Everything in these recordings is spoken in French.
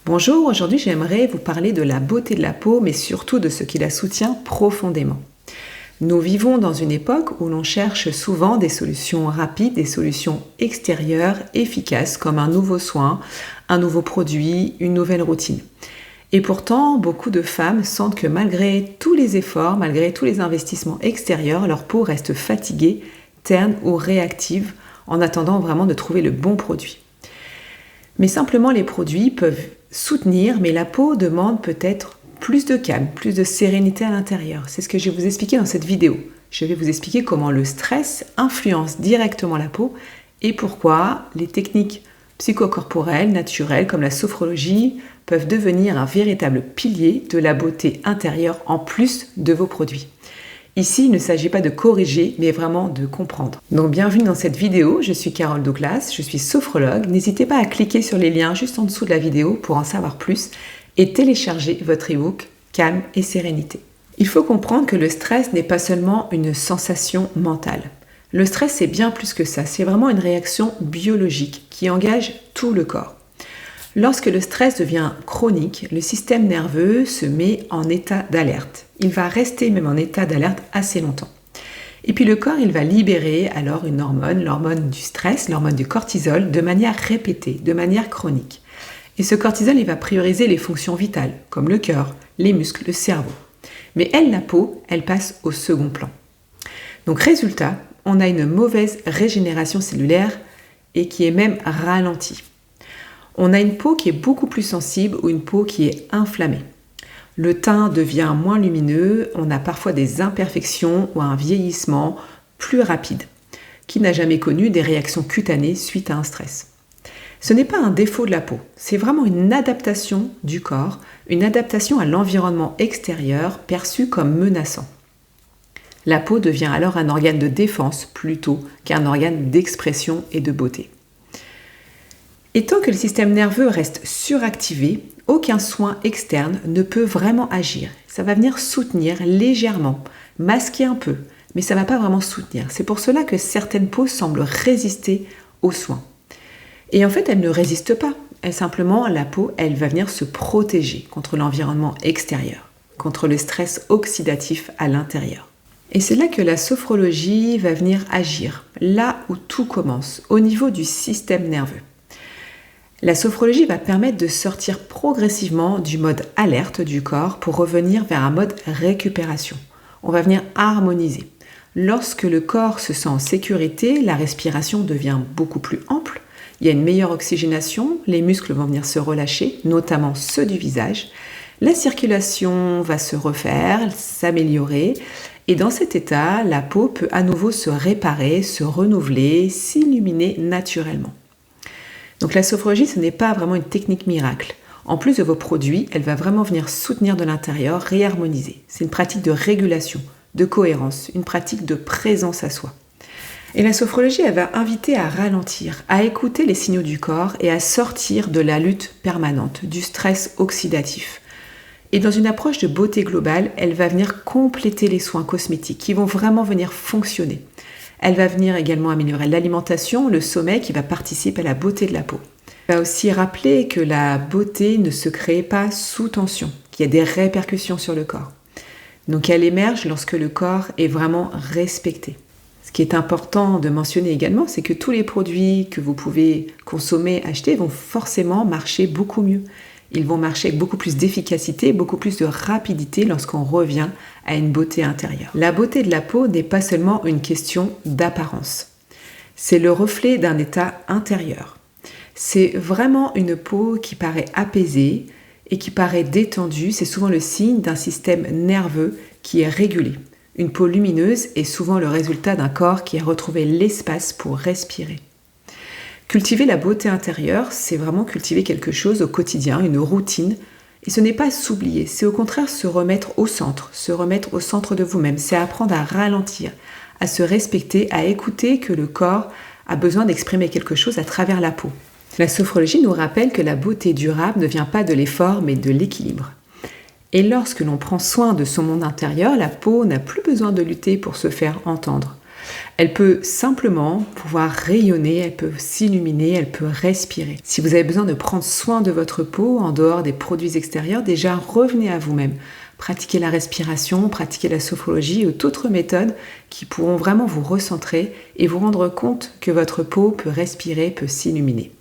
Bonjour, aujourd'hui j'aimerais vous parler de la beauté de la peau, mais surtout de ce qui la soutient profondément. Nous vivons dans une époque où l'on cherche souvent des solutions rapides, des solutions extérieures, efficaces, comme un nouveau soin, un nouveau produit, une nouvelle routine. Et pourtant, beaucoup de femmes sentent que malgré tous les efforts, malgré tous les investissements extérieurs, leur peau reste fatiguée, terne ou réactive, en attendant vraiment de trouver le bon produit. Mais simplement les produits peuvent soutenir, mais la peau demande peut-être plus de calme, plus de sérénité à l'intérieur. C'est ce que je vais vous expliquer dans cette vidéo. Je vais vous expliquer comment le stress influence directement la peau et pourquoi les techniques psychocorporelles, naturelles, comme la sophrologie, peuvent devenir un véritable pilier de la beauté intérieure en plus de vos produits. Ici, il ne s'agit pas de corriger, mais vraiment de comprendre. Donc bienvenue dans cette vidéo, je suis Carole Douglas, je suis sophrologue. N'hésitez pas à cliquer sur les liens juste en dessous de la vidéo pour en savoir plus et télécharger votre e-book Calme et Sérénité. Il faut comprendre que le stress n'est pas seulement une sensation mentale. Le stress, c'est bien plus que ça, c'est vraiment une réaction biologique qui engage tout le corps. Lorsque le stress devient chronique, le système nerveux se met en état d'alerte. Il va rester même en état d'alerte assez longtemps. Et puis le corps, il va libérer alors une hormone, l'hormone du stress, l'hormone du cortisol, de manière répétée, de manière chronique. Et ce cortisol, il va prioriser les fonctions vitales, comme le cœur, les muscles, le cerveau. Mais la peau, elle passe au second plan. Donc résultat, on a une mauvaise régénération cellulaire et qui est même ralentie. On a une peau qui est beaucoup plus sensible ou une peau qui est inflammée. Le teint devient moins lumineux, on a parfois des imperfections ou un vieillissement plus rapide. Qui n'a jamais connu des réactions cutanées suite à un stress? Ce n'est pas un défaut de la peau, c'est vraiment une adaptation du corps, une adaptation à l'environnement extérieur perçu comme menaçant. La peau devient alors un organe de défense plutôt qu'un organe d'expression et de beauté. Et tant que le système nerveux reste suractivé, aucun soin externe ne peut vraiment agir. Ça va venir soutenir légèrement, masquer un peu, mais ça ne va pas vraiment soutenir. C'est pour cela que certaines peaux semblent résister aux soins. Et en fait, elles ne résistent pas. La peau, elle va venir se protéger contre l'environnement extérieur, contre le stress oxydatif à l'intérieur. Et c'est là que la sophrologie va venir agir, là où tout commence, au niveau du système nerveux. La sophrologie va permettre de sortir progressivement du mode alerte du corps pour revenir vers un mode récupération. On va venir harmoniser. Lorsque le corps se sent en sécurité, la respiration devient beaucoup plus ample, il y a une meilleure oxygénation, les muscles vont venir se relâcher, notamment ceux du visage, la circulation va se refaire, s'améliorer, et dans cet état, la peau peut à nouveau se réparer, se renouveler, s'illuminer naturellement. Donc la sophrologie, ce n'est pas vraiment une technique miracle. En plus de vos produits, elle va vraiment venir soutenir de l'intérieur, réharmoniser. C'est une pratique de régulation, de cohérence, une pratique de présence à soi. Et la sophrologie, elle va inviter à ralentir, à écouter les signaux du corps et à sortir de la lutte permanente, du stress oxydatif. Et dans une approche de beauté globale, elle va venir compléter les soins cosmétiques qui vont vraiment venir fonctionner. Elle va venir également améliorer l'alimentation, le sommeil qui va participer à la beauté de la peau. Elle va aussi rappeler que la beauté ne se crée pas sous tension, qu'il y a des répercussions sur le corps. Donc elle émerge lorsque le corps est vraiment respecté. Ce qui est important de mentionner également, c'est que tous les produits que vous pouvez consommer, acheter, vont forcément marcher beaucoup mieux. Ils vont marcher avec beaucoup plus d'efficacité, beaucoup plus de rapidité lorsqu'on revient à une beauté intérieure. La beauté de la peau n'est pas seulement une question d'apparence. C'est le reflet d'un état intérieur. C'est vraiment une peau qui paraît apaisée et qui paraît détendue. C'est souvent le signe d'un système nerveux qui est régulé. Une peau lumineuse est souvent le résultat d'un corps qui a retrouvé l'espace pour respirer. Cultiver la beauté intérieure, c'est vraiment cultiver quelque chose au quotidien, une routine. Et ce n'est pas s'oublier, c'est au contraire se remettre au centre de vous-même. C'est apprendre à ralentir, à se respecter, à écouter que le corps a besoin d'exprimer quelque chose à travers la peau. La sophrologie nous rappelle que la beauté durable ne vient pas de l'effort, mais de l'équilibre. Et lorsque l'on prend soin de son monde intérieur, la peau n'a plus besoin de lutter pour se faire entendre. Elle peut simplement pouvoir rayonner, elle peut s'illuminer, elle peut respirer. Si vous avez besoin de prendre soin de votre peau en dehors des produits extérieurs, déjà revenez à vous-même. Pratiquez la respiration, pratiquez la sophrologie ou d'autres méthodes qui pourront vraiment vous recentrer et vous rendre compte que votre peau peut respirer, peut s'illuminer.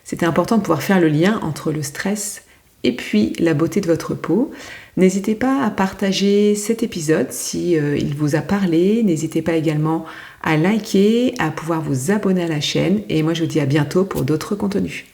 C'est important de pouvoir faire le lien entre le stress et puis la beauté de votre peau. N'hésitez pas à partager cet épisode si il vous a parlé. N'hésitez pas également à liker, à pouvoir vous abonner à la chaîne. Et moi, je vous dis à bientôt pour d'autres contenus.